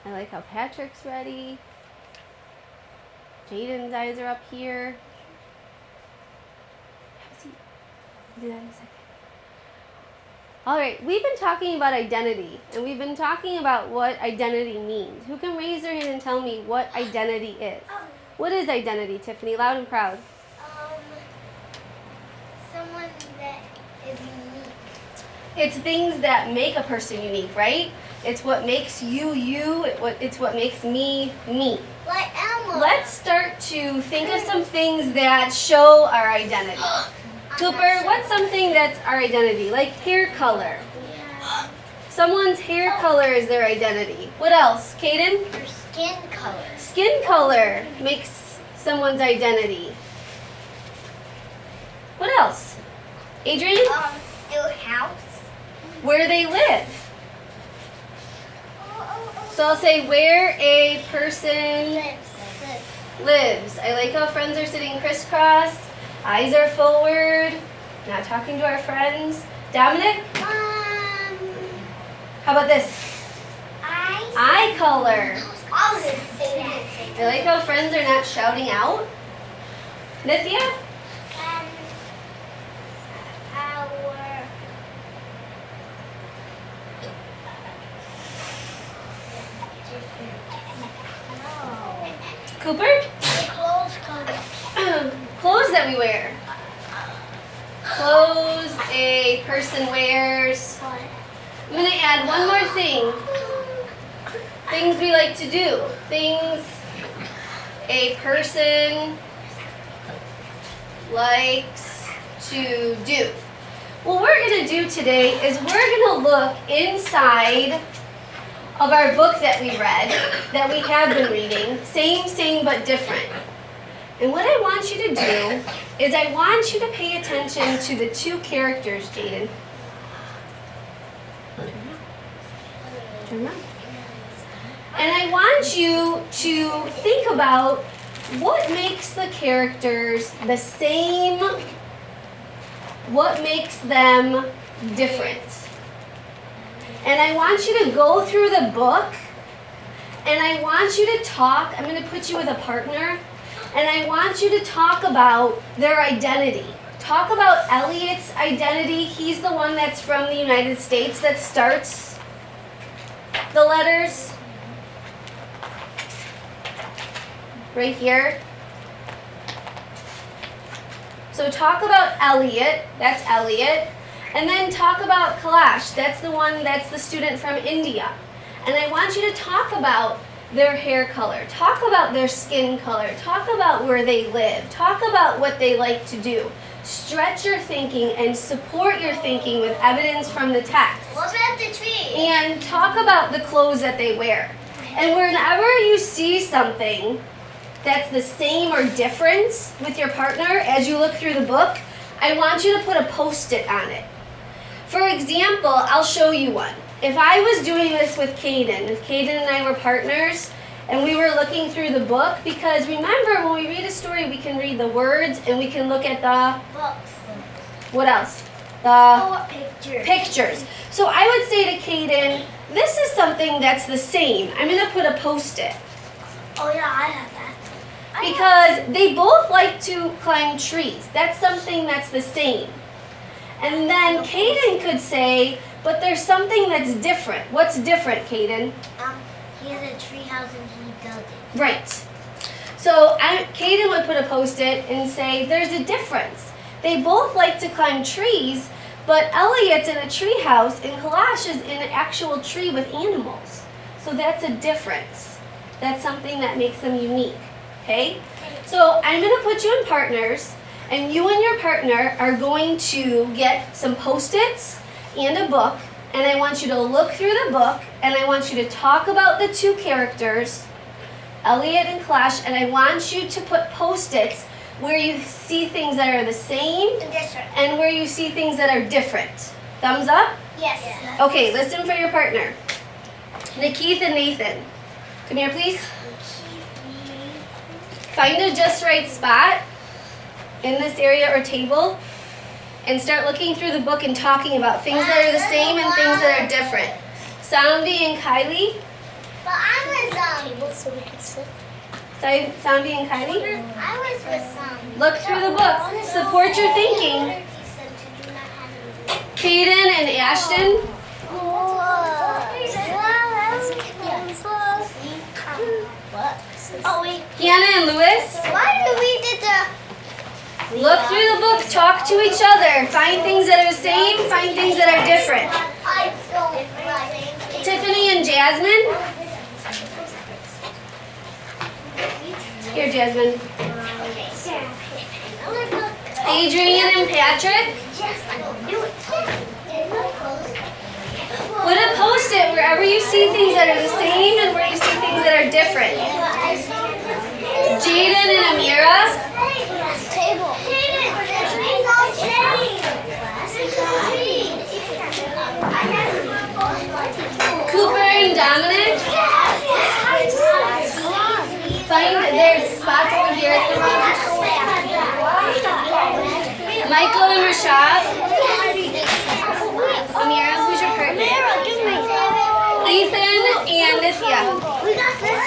I like how Patrick's ready. Jaden's eyes are up here. Have a seat. I'll do that in a second. All right, we've been talking about identity, and we've been talking about what identity means. Who can raise their hand and tell me what identity is? What is identity, Tiffany? Loud and proud. Someone that is unique. It's things that make a person unique, right? It's what makes you, you. It's what makes me, me. Like Elmo. Let's start to think of some things that show our identity. Cooper, what's something that's our identity? Like hair color. Yeah. Someone's hair color is their identity. What else? Kaden? Your skin color. Skin color makes someone's identity. What else? Adrian? Your house. Where they live. So I'll say where a person lives. I like how friends are sitting crisscross. Eyes are forward. Not talking to our friends. Dominic? How about this? Eye color. I was going to say that. I like how friends are not shouting out. Nithya? Cooper? The clothes color. Clothes that we wear. Clothes a person wears. I'm going to add one more thing. Things we like to do. Things a person likes to do. What we're going to do today is we're going to look inside of our book that we read, that we have been reading, same but different. And what I want you to do is I want you to pay attention to the two characters, Jaden. Turn around. And I want you to think about what makes the characters the same, what makes them different. And I want you to go through the book, and I want you to talk. I'm going to put you with a partner, and I want you to talk about their identity. Talk about Elliot's identity. He's the one that's from the United States that starts the letters right here. So talk about Elliot. That's Elliot. And then talk about Kailash. That's the one that's the student from India. And I want you to talk about their hair color. Talk about their skin color. Talk about where they live. Talk about what they like to do. Stretch your thinking and support your thinking with evidence from the text. What about the tree? And talk about the clothes that they wear. And whenever you see something that's the same or different with your partner as you look through the book, I want you to put a Post-it on it. For example, I'll show you one. If I was doing this with Kaden, if Kaden and I were partners, and we were looking through the book, because remember, when we read a story, we can read the words, and we can look at the books. What else? The Pictures. So I would say to Kaden, this is something that's the same. I'm going to put a Post-it. Oh yeah, I have that. Because they both like to climb trees. That's something that's the same. And then Kaden could say, but there's something that's different. What's different, Kaden? He has a tree house and he doesn't. Right. So Kaden would put a Post-it and say, there's a difference. They both like to climb trees, but Elliot's in a tree house and Kailash is in an actual tree with animals. So that's a difference. That's something that makes them unique. Okay? So I'm going to put you in partners, and you and your partner are going to get some Post-its and a book, and I want you to look through the book, and I want you to talk about the two characters, Elliot and Kailash, and I want you to put Post-its where you see things that are the same and where you see things that are different. Thumbs up? Yes. Okay, listen for your partner. Nakeith and Nathan. Come here, please. Find a just right spot in this area or table and start looking through the book and talking about things that are the same and things that are different. Soundy and Kylie. But I'm going to table so we could sit. Sandy and Kylie? I was with some. Look through the book. Support your thinking. Kaden and Ashton? Hannah and Lewis? Why do we did the? Look through the book. Talk to each other. Find things that are the same. Find things that are different. I don't like. Tiffany and Jasmine? Here, Jasmine. Adrian and Patrick? Put a post-it wherever you see things that are the same and where you see things that are different. Jaden and Amira? Table. Cooper and Dominic? Find their spots over here at the room. Michael and Rashad? Amira, who's your partner? Ethan and Nithya. We got this.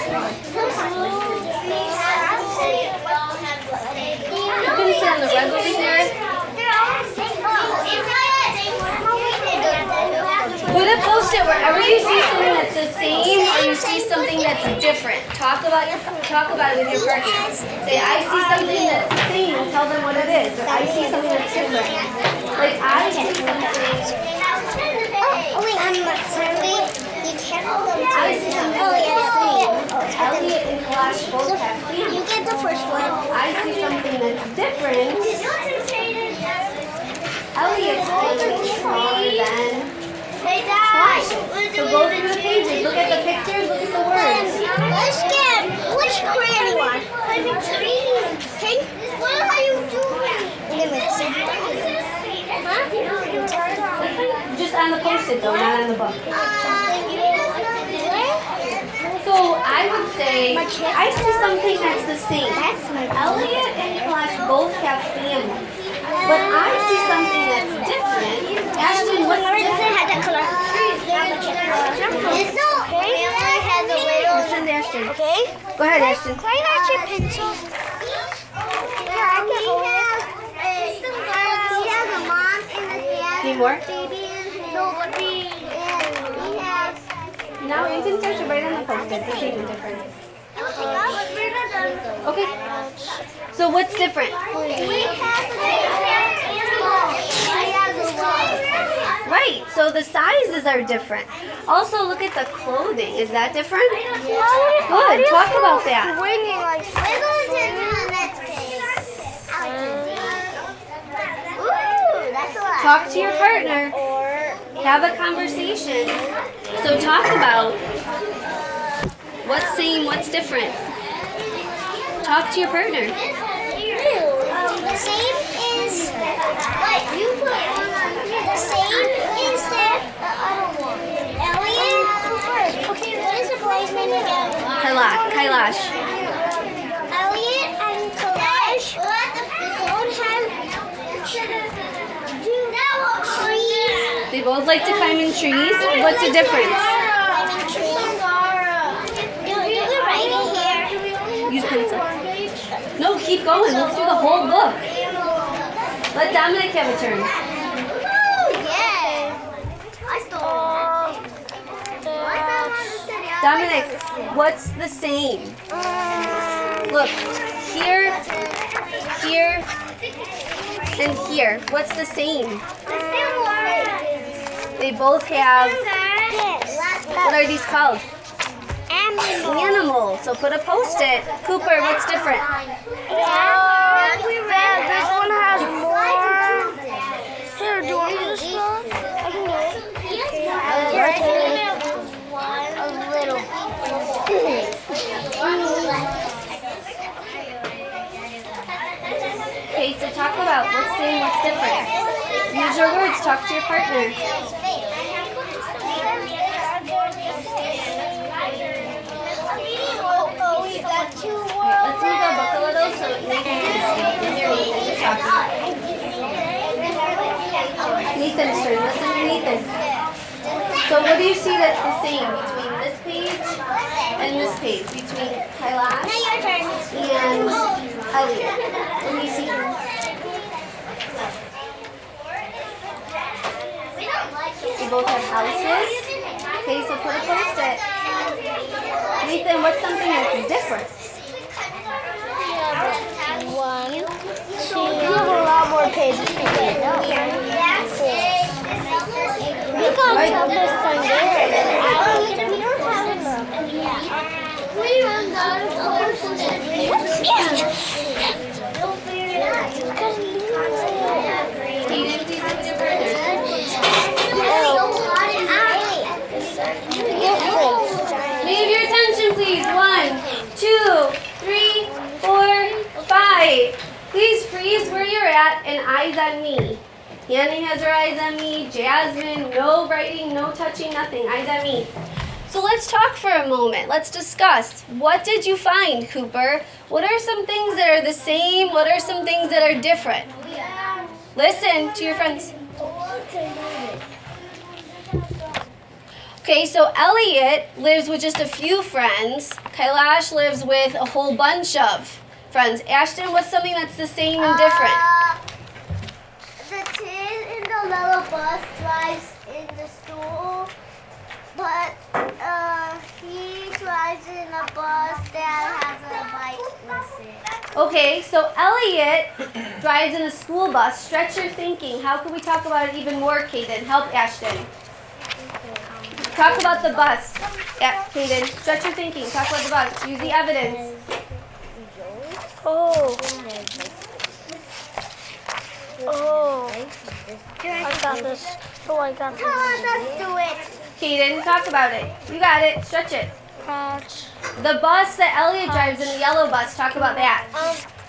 You can sit on the rug over here. Put a post-it wherever you see something that's the same or you see something that's different. Talk about it with your partner. Say, I see something that's the same. Tell them what it is. Or I see something that's different. Like I see something. Oh wait, you can't hold them. I see something that's the same. Elliot and Kalash both have clean. You get the first one. I see something that's different. Elliot's stronger than. They died. So go through the pages. Look at the pictures. Look at the words. Let's get which crayon you want. Pink. What are you doing? Just on the post-it though, not on the book. So I would say I see something that's the same. Elliot and Kalash both have families. But I see something that's different. Ashton, what's different? Listen to Ashton. Okay. Go ahead, Ashton. Can I got your pencil? He has a mom and a dad. Need more? Baby and nobody. And he has. No, you can start to write on the post-it. They're even different. Okay. So what's different? Right. So the sizes are different. Also, look at the clothing. Is that different? Good. Talk about that. Talk to your partner. Have a conversation. So talk about what's same, what's different. Talk to your partner. The same is that Elliot. Okay, what is the boy's name again? Kailash. Elliot and Kailash both have trees. They both like to climb in trees. What's the difference? Use pencil. No, keep going. Look through the whole book. Let Dominic have a turn. Dominic, what's the same? Look, here, here, and here. What's the same? They both have, what are these called? Animal. So put a post-it. Cooper, what's different? This one has more. Here, do you want me to smell? I can do it. A little. Okay, so talk about what's same, what's different. Use your words. Talk to your partner. Let's move our book a little so Nathan's turn. Listen to Nathan. So what do you see that's the same between this page and this page between Kailash Now your turn. and Elliot. Let me see. We both have houses. Okay, so put a post-it. Nathan, what's something that's different? One, two. You have a lot more pages to get. We can't tell this one there. We don't have enough. We run out of courses. What's it? Kaden, please look at your partner. Need your attention, please. 1, 2, 3, 4, 5. Please freeze where you're at and eyes on me. Yanni has her eyes on me. Jasmine, no writing, no touching, nothing. Eyes on me. So let's talk for a moment. Let's discuss. What did you find, Cooper? What are some things that are the same? What are some things that are different? Listen to your friends. Okay, so Elliot lives with just a few friends. Kailash lives with a whole bunch of friends. Ashton, what's something that's the same and different? The kid in the little bus drives in the school, but he drives in a bus that has a bike with it. Okay, so Elliot drives in a school bus. Stretch your thinking. How can we talk about it even more, Kaden? Help Ashton. Talk about the bus. Yeah, Kaden, stretch your thinking. Talk about the bus. Use the evidence. Oh, I got this. Oh, I got this. Come on, let's do it. Kaden, talk about it. You got it. Stretch it. Catch. The bus that Elliot drives in, the yellow bus. Talk about that.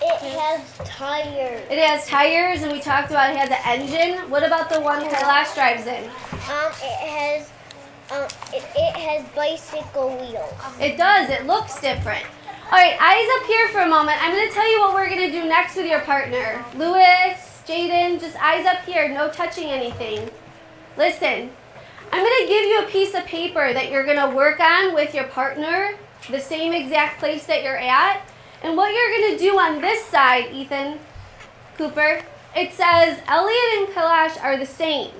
It has tires. It has tires, and we talked about it has an engine. What about the one Kailash drives in? It has bicycle wheels. It does. It looks different. All right, eyes up here for a moment. I'm going to tell you what we're going to do next with your partner. Lewis, Jaden, just eyes up here. No touching anything. Listen, I'm going to give you a piece of paper that you're going to work on with your partner, the same exact place that you're at. And what you're going to do on this side, Ethan, Cooper, it says Elliot and Kailash are the same.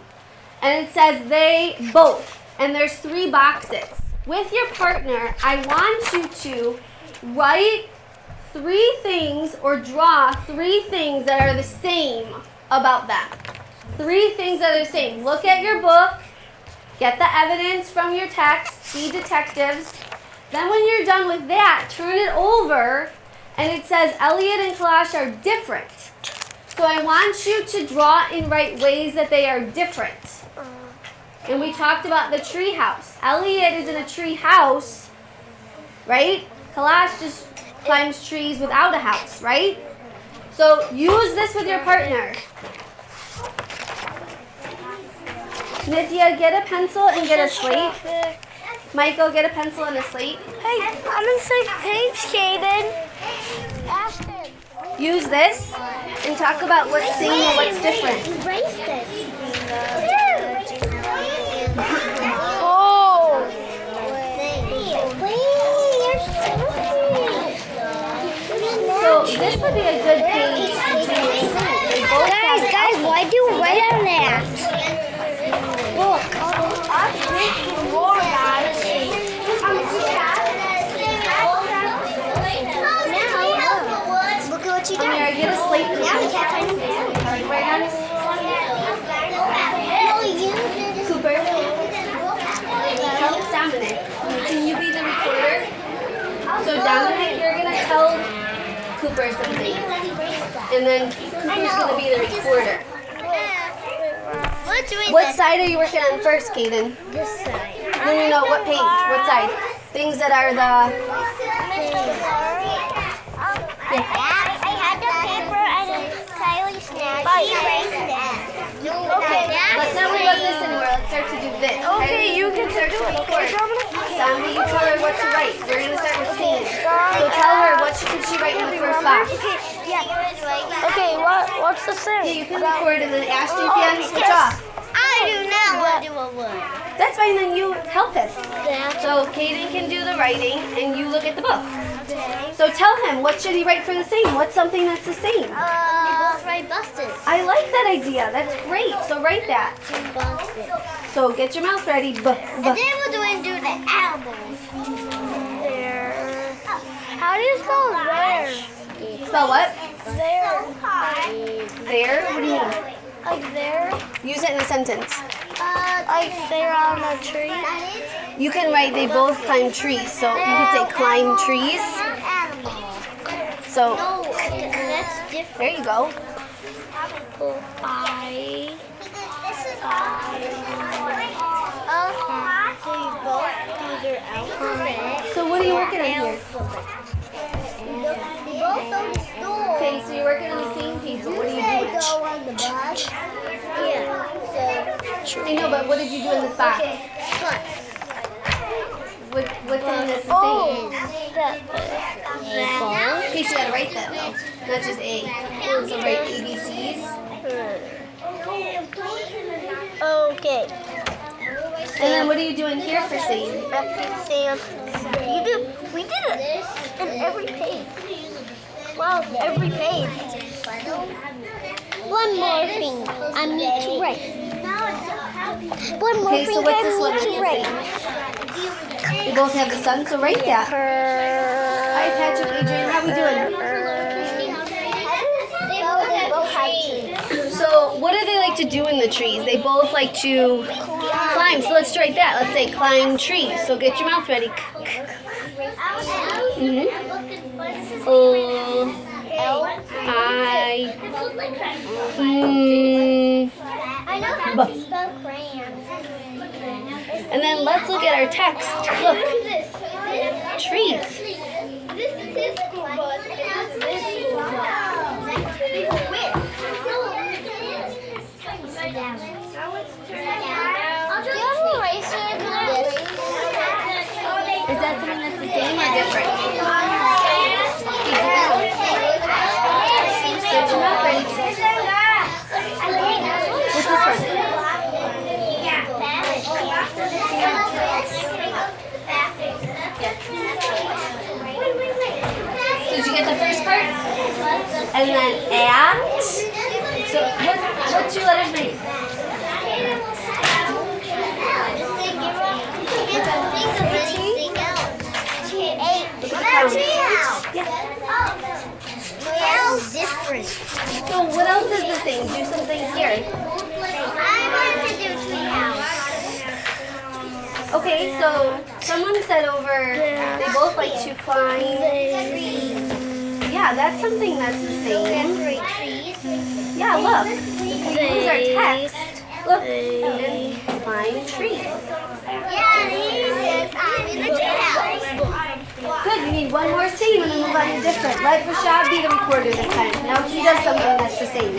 And it says they both. And there's 3 boxes. With your partner, I want you to write 3 things or draw 3 things that are the same about them. 3 things that are the same. Look at your book. Get the evidence from your text. Be detectives. Then when you're done with that, turn it over and it says Elliot and Kailash are different. So I want you to draw and write ways that they are different. And we talked about the tree house. Elliot is in a tree house, right? Kailash just climbs trees without a house, right? So use this with your partner. Nithya, get a pencil and get a slate. Michael, get a pencil and a slate. Hey, I'm in the same page, Kaden. Ashton. Use this and talk about what's same and what's different. Erase this. Oh. So this would be a good page to do. Guys, why do you write on that? Look, I'm taking more, guys. Look at what you done. Amira, get a slate. Now we can't find it. Right on. Cooper, help Dominic. Can you be the recorder? So Dominic, you're going to tell Cooper something. And then Cooper's going to be the recorder. What side are you working on first, Kaden? This side. No, what page? What side? Things that are the... I had the paper and then Kylie snagged it. Okay, Let's not worry about this anymore. Let's start to do this. Okay, you can start to do it. record. Okay, Dominic? Zombie, you tell her what to write. We're going to start with scenes. So tell her what should she write in the first box. Okay, what's the thing? Yeah, you can record and then Ashton can switch off. I do not to do a word. That's fine, then you help him. Yeah. So Caden can do the writing and you look at the book. Okay. So tell him, what should he write for the same? What's something that's the same? They both write buses. I like that idea. That's great. So write that. Buses. So get your mouth ready. And then we're going to do the animals. There. How do you spell there? Spell what? There. There? What do you mean? Like there? Use it in a sentence. Like they're on a tree? You can write they both climb trees. So you could say climb trees. So No, that's different. there you go. I. So you both do their alphabet. So what are you working on here? They both go to school. Okay, so you're working on the same page. But what are you doing? Go on the bus. Yeah. So. I know, but what did you do in this box? What? What's in this Oh, thing? that. Okay, so you gotta write that though. Not just A. So write ABCs. Okay. And then what are you doing here for same? Sam, we did it in every page. Wow, every page. One more thing I need to write. One more Okay, thing so what's I this one need to that write. We both have the sun, so write that. Hi Patrick, Adrian, how we doing? So what do they like to do in the trees? They both like to climb. So let's write that. Let's say climb trees. So get your mouth ready. I I know how to spell crayons. And then let's look at our text. Look, trees. This is this school bus. This is school bus. Is that something that's the same or different? Get your mouth ready. What's this one? Did you get the first part? And then at. So what two letters make? Different. So what else is the same? Do something here. I want to do tree house. Okay, so someone said over they both like to climb. Yeah, that's something that's the same. Yeah, look. Here's our text. Look, and then climb trees. Yeah, he says I'm in the tree house. Good, you need one more same and then move on to different. Let Rashad be the recorder this time. Now he does something that's the same.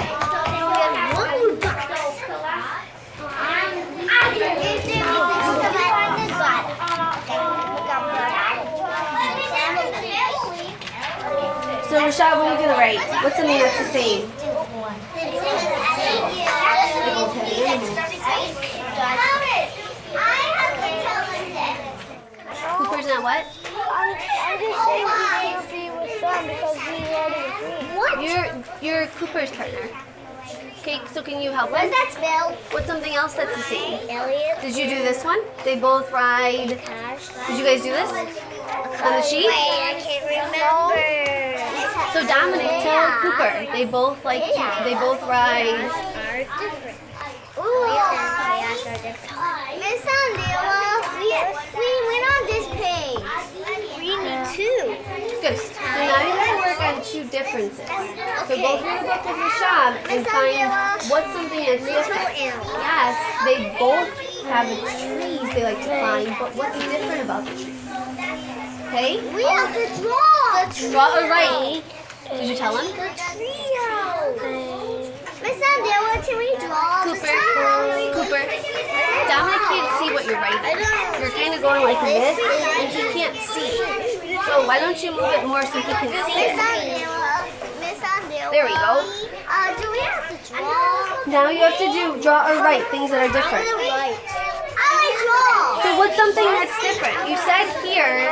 So Rashad, when you do the right, what's something that's the same? Cooper's not what? I'm just saying we can't be with Sam because we already agreed. What? You're Cooper's partner. Okay, so can you help What him? does that spell? What's something else that's the same? Elliot. Did you do this one? They both ride. Did you guys do this? On the sheet? I can't remember. So Dominic, tell Cooper. They both like to, they both ride. Ooh. Miss Andela, we went on this page. We need two. Good. So now you have to work on two differences. So go through the book with Rashad and find what's something that's different. Yes, they both have the trees they like to climb, but what's different about the trees? Okay? We have to draw. Draw a right. Did you tell him? The trio. Miss Andela, can we draw? Cooper. Dominic can't see what you're writing. You're kind of going like this, and he can't see. So why don't you move it more so he can see it? Miss Andela. There we go. Do we have to draw? Now you have to draw or write things that are different. Right. about something that's different? You said here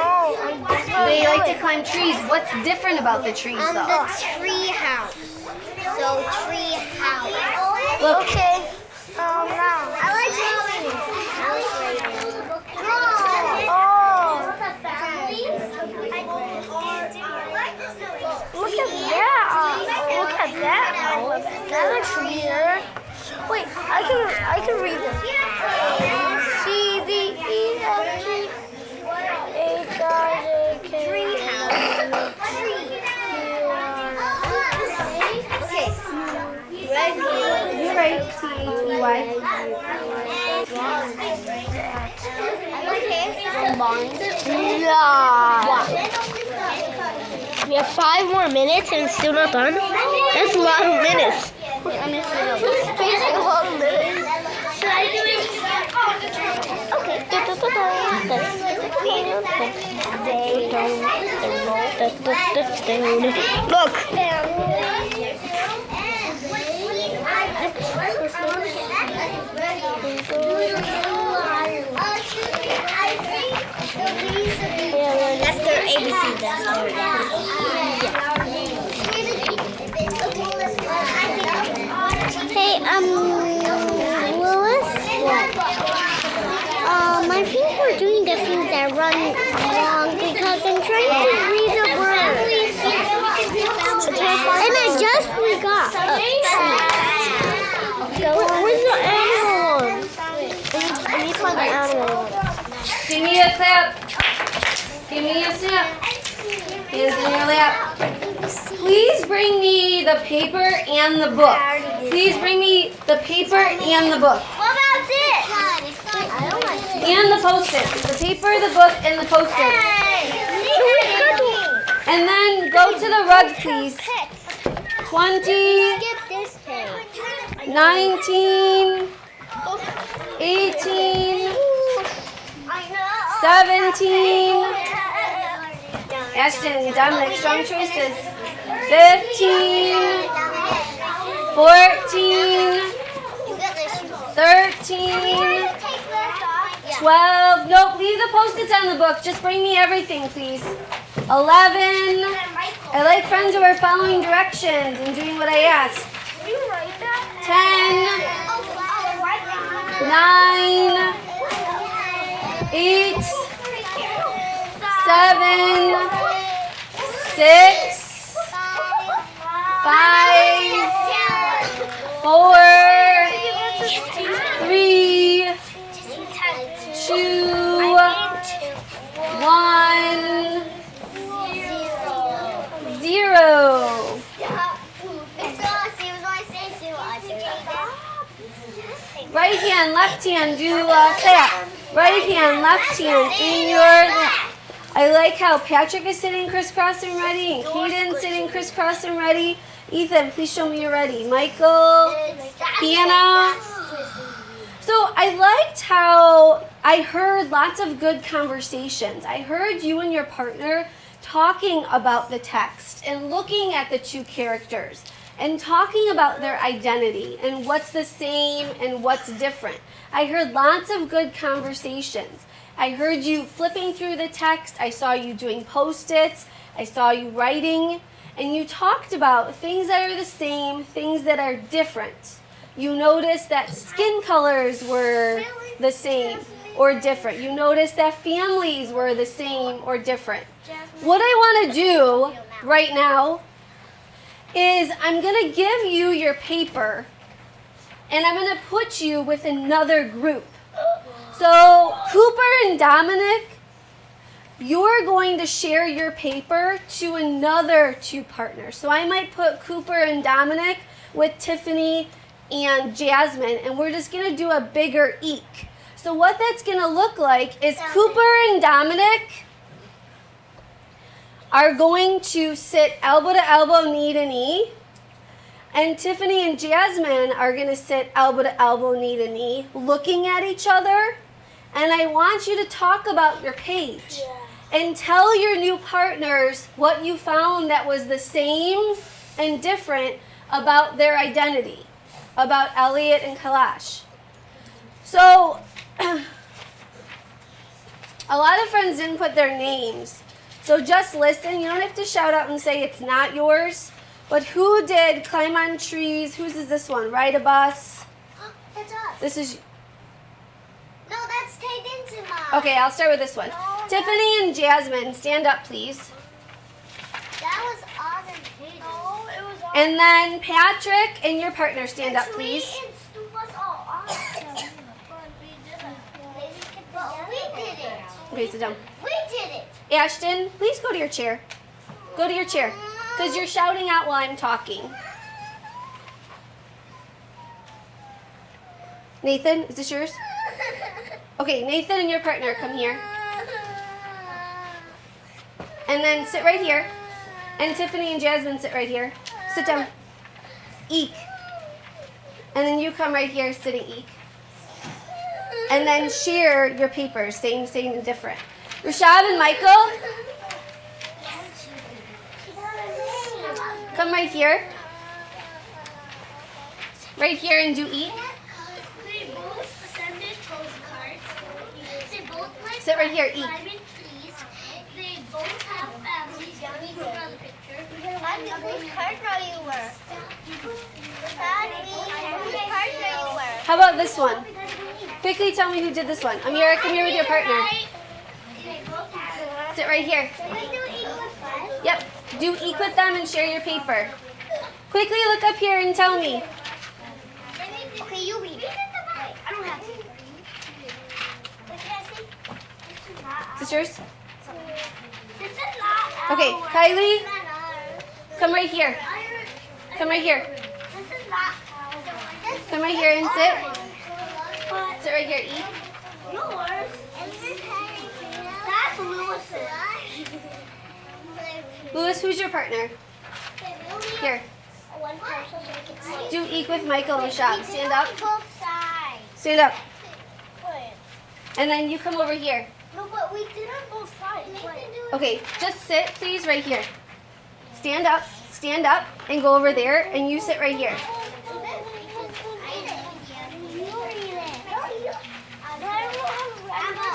they like to climb trees. What's different about the trees, though? The tree house. So tree house. Look. Okay. Now. I like drawing. Look at that. Look at that. That looks weird. Wait, I can read this. C D E F G H I J K. Tree house. Okay. You're right. T-A-T-Y. We have 5 more minutes and it's still not done. That's a lot of minutes. That's basically a lot of minutes. Should I do it? Look. That's their ABC. That's their Hey, Lewis? My feet were doing the things that run wrong because I'm trying to read the word. And I just got a tree. Where's the animal one? I need to find the animal one. Give me a clap. Give me a snap. Hands in your lap. Please bring me the paper and the book. Please bring me the paper and the book. What about this? And the post-it. The paper, the book, and the post-it. And then go to the rug, please. 20, Skip this page. 19, 18, 17. Ashton, Dominic, strong choices. 15, 14, 13, 12. Nope, leave the post-its on the book. Just bring me everything, please. 11. I like friends who are following directions and doing what I ask. 10, 9, 8, 7, 6, 5, 4, 3, 2, 1, 0. Right hand, left hand, do clap. Right hand, left hand in your lap. I like how Patrick is sitting crisscross and ready, and Kaden sitting crisscross and ready. Ethan, please show me you're ready. Michael, Hannah. So I liked how I heard lots of good conversations. I heard you and your partner talking about the text and looking at the two characters and talking about their identity and what's the same and what's different. I heard lots of good conversations. I heard you flipping through the text. I saw you doing post-its. I saw you writing. And you talked about things that are the same, things that are different. You noticed that skin colors were the same or different. You noticed that families were the same or different. What I want to do right now is I'm going to give you your paper and I'm going to put you with another group. So Cooper and Dominic, you're going to share your paper to another two partners. So I might put Cooper and Dominic with Tiffany and Jasmine, and we're just going to do a bigger eek. So what that's going to look like is Cooper and Dominic are going to sit elbow to elbow, knee to knee. And Tiffany and Jasmine are going to sit elbow to elbow, knee to knee, looking at each other. And I want you to talk about your page and tell your new partners what you found that was the same and different about their identity, about Elliot and Kailash. So A lot of friends didn't put their names. So just listen. You don't have to shout out and say it's not yours. But who did climb on trees? Whose is this one? Ride a bus? That's us. This is... No, that's Tayden's mom. Okay, I'll start with this one. No, Tiffany and Jasmine, stand up, please. that was us and Tayden. No, it was us. And then Patrick and your partner, stand up, please. And Stu was all us. But we did it. Okay, sit down. We did it. Ashton, please go to your chair. Go to your chair. Because you're shouting out while I'm talking. Nathan, is this yours? Okay, Nathan and your partner, come here. And then sit right here. And Tiffany and Jasmine, sit right here. Sit down. Eek. And then you come right here, sit and eek. And then share your papers, same and different. Rashad and Michael, come right here. Right here and do eek. They both sended postcards. They both like Sit right here, eek. climbing trees. They both have families. Yummy for the picture. Whose partner you were? Whose partner you were? How about this one? Quickly tell me who did this one. Amira, come here with your partner. Sit right here. Yep. Do eek with them and share your paper. Quickly look up here and tell me. Okay, you read it. I don't have to. Is this yours? This is not Okay, ours. Kylie, This is not ours. come right here. Come right here. This is not ours. Come right here and sit. Sit right here, eek. Yours. That's Lewis's. Louis, who's your partner? Here. One person so we can see. Do eek with Michael and Rashad. Stand up. Both sides. Stand up. Wait. And then you come over here. No, but we did on both sides. Okay, just sit, please, right here. Stand up, and go over there, and you sit right here.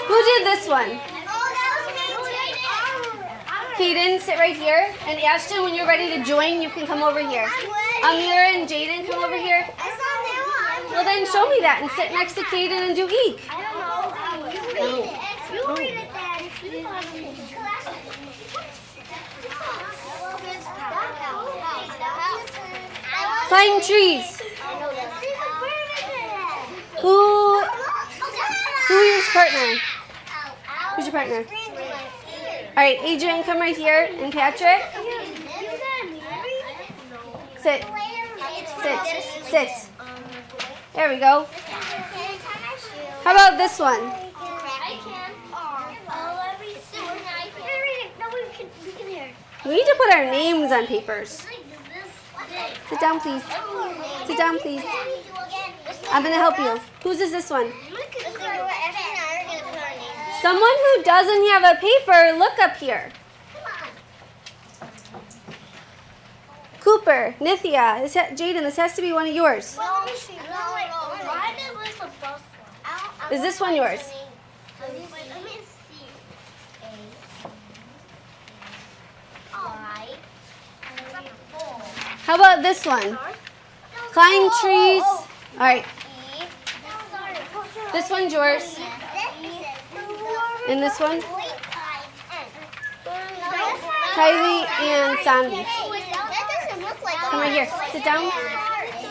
Who did this one? Kaden, sit right here. And Ashton, when you're ready to join, you can come over here. Amira and Jaden, come over here. Well, then show me that and sit next to Kaden and do eek. I don't know. You read it, Dad. If you want to. Climb trees. Who's your partner? Who's your partner? All right, Adrian, come right here. And Patrick, sit. Sit. There we go. How about this one? We need to put our names on papers. Sit down, please. Sit down, please. I'm going to help you. Whose is this one? Someone who doesn't have a paper, look up here. Cooper, Nithya, Jaden, this has to be one of yours. Is this one yours? How about this one? Climb trees. All right. This one's yours. And this one? Kylie and Sandy. Come right here. Sit down.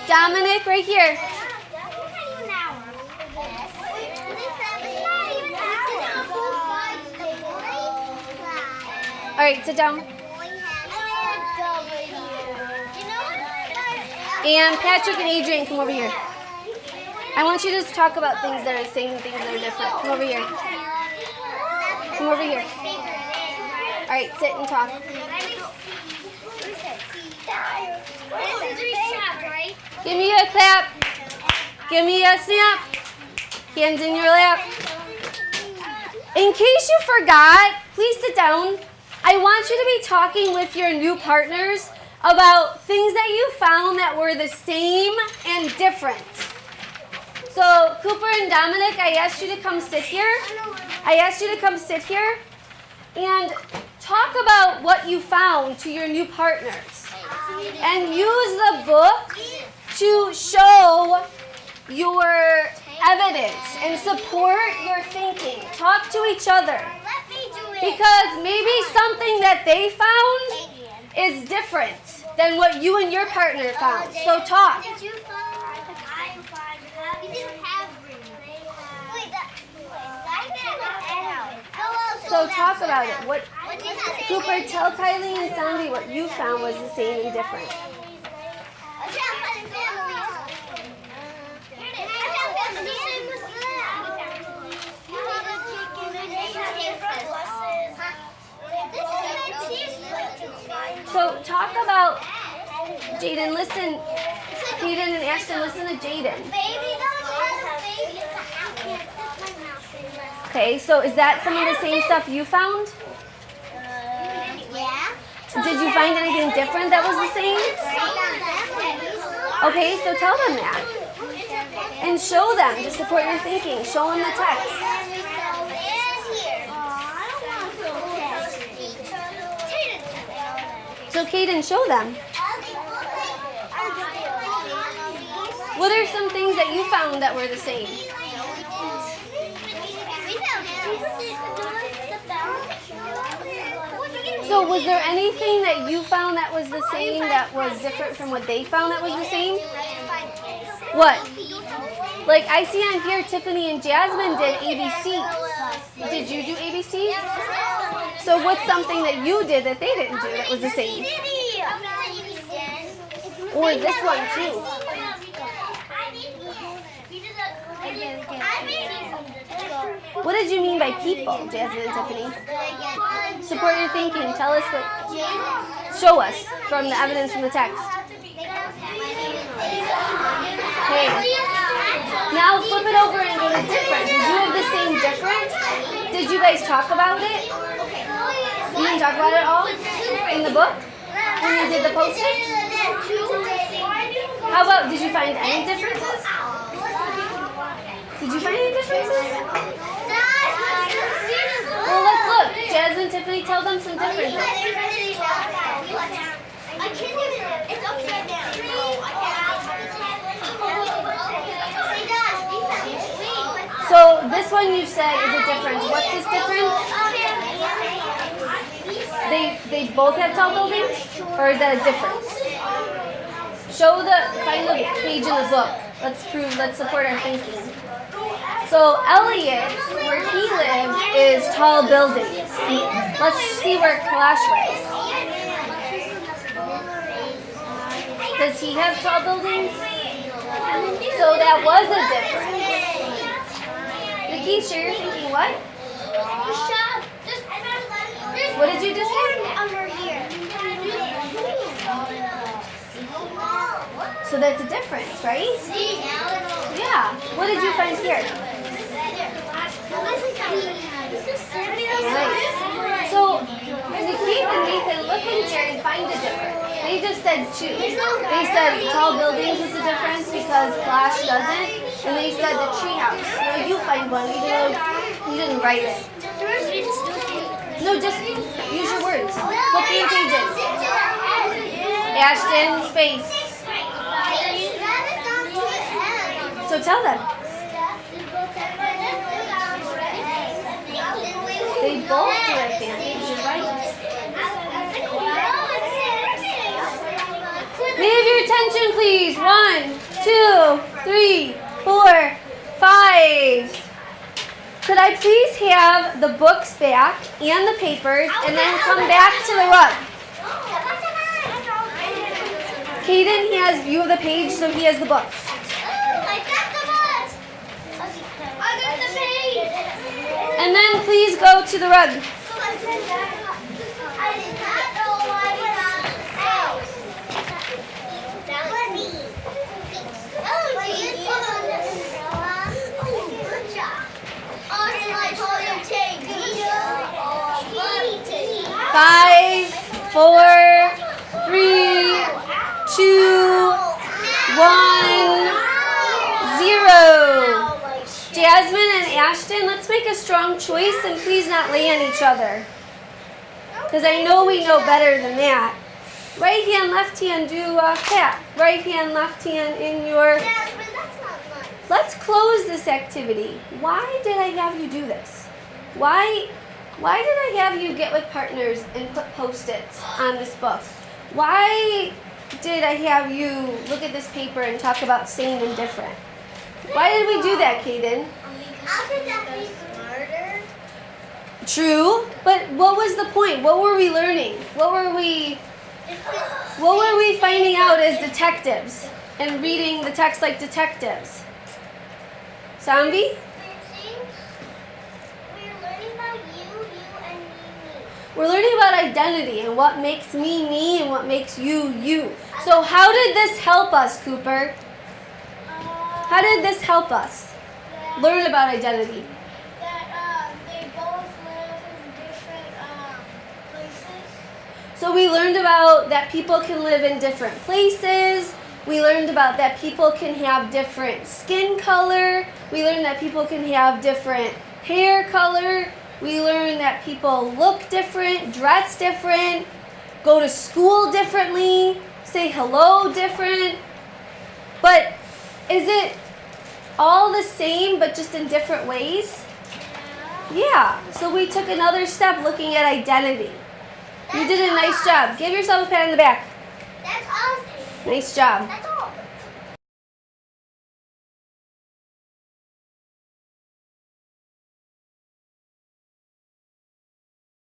Dominic, right here. All right, sit down. And Patrick and Adrian, come over here. I want you to just talk about things that are the same and things that are different. Come over here. Come over here. All right, sit and talk. Give me a clap. Give me a snap. Hands in your lap. In case you forgot, please sit down. I want you to be talking with your new partners about things that you found that were the same and different. So, Cooper and Dominic, I asked you to come sit here. And talk about what you found to your new partners. And use the book to show your evidence and support your thinking. Talk to each other. Because maybe something that they found is different than what you and your partner found. So talk. So talk about it. What Cooper, tell Kylie and Sandy what you found was the same and different. So talk about Jaden. Listen, Kaden and Ashton, listen to Jaden. Okay, so is that some of the same stuff you found? Yeah. Did you find anything different that was the same? Okay, so tell them that. And show them to support your thinking. Show them the text. So Kaden, show them. What are some things that you found that were the same? So was there anything that you found that was the same that was different from what they found that was the same? What? Like I see on here Tiffany and Jasmine did ABCs. Did you do ABCs? So what's something that you did that they didn't do that was the same? Or this one too. What did you mean by people, Jasmine and Tiffany? Support your thinking. Tell us what. Show us from the evidence from the text. Okay. Now flip it over and go to different. Did you have the same different? Did you guys talk about it? You didn't talk about it all in the book when you did the post-its? How about, did you find any differences? Did you find any differences? Well, let's look. Jasmine, Tiffany, tell them some differences. It's upside down. So this one you said is a difference. What's this difference? They both have tall buildings? Or is that a difference? Show find the page in the book. Let's support our thinking. So Elliot, where he lives, is tall buildings. Let's see where Kalash lives. Does he have tall buildings? So that was a difference. Nikisha, you're thinking what? What did you just say? Under here. So that's a difference, right? Yeah. What did you find here? Nice. So Nikita and Nathan look in here and find a difference. They just said two. They said tall buildings is a difference because Flash doesn't. And they said the treehouse. Now you find one even though you didn't write it. No, just use your words. Flip your pages. Ashton, space. So tell them. They both do advantage, you're right. May I have your attention, please? 1, 2, 3, 4, 5. Could I please have the books back and the papers and then come back to the rug? Kaden, he has view of the page, so he has the books. I got the books. I got the page. And then please go to the rug. I did not know I was on the house. That was me. Oh, good job. Also, I told you to take 5, 4, 3, 2, 1, 0. Jasmine and Ashton, let's make a strong choice and please not lay on each other. Because I know we know better than that. Right hand, left hand, do a cat. Right hand, left hand in your... Jasmine, that's not nice. Let's close this activity. Why did I have you do this? Why did I have you get with partners and put Post-its on this book? Why did I have you look at this paper and talk about sane and different? Why did we do that, Kaden? How could that be smarter? True, but what was the point? What were we learning? What were we finding out as detectives and reading the text like detectives? Zombie? We're learning about you, and me. We're learning about identity and what makes me, me, and what makes you, you. So how did this help us, Cooper? How did this help us learn about identity? That they both live in different places. So we learned about that people can live in different places. We learned about that people can have different skin color. We learned that people can have different hair color. We learned that people look different, dress different, go to school differently, say hello different. But is it all the same but just in different ways? Yeah. So we took another step looking at identity. You did a nice job. Give yourself a pat on the back. That's awesome. Nice job. That's